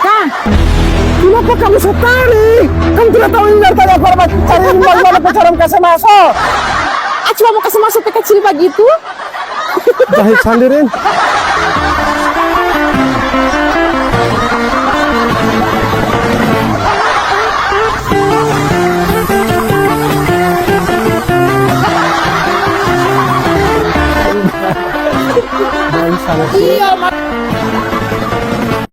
Kang, kenapa kamu sekali? Kamu tidak tahu ini dari tadi aku cari mana pacaran kasih masuk. Cuma mau kasih masuk kecil begitu. Jahit sandirin.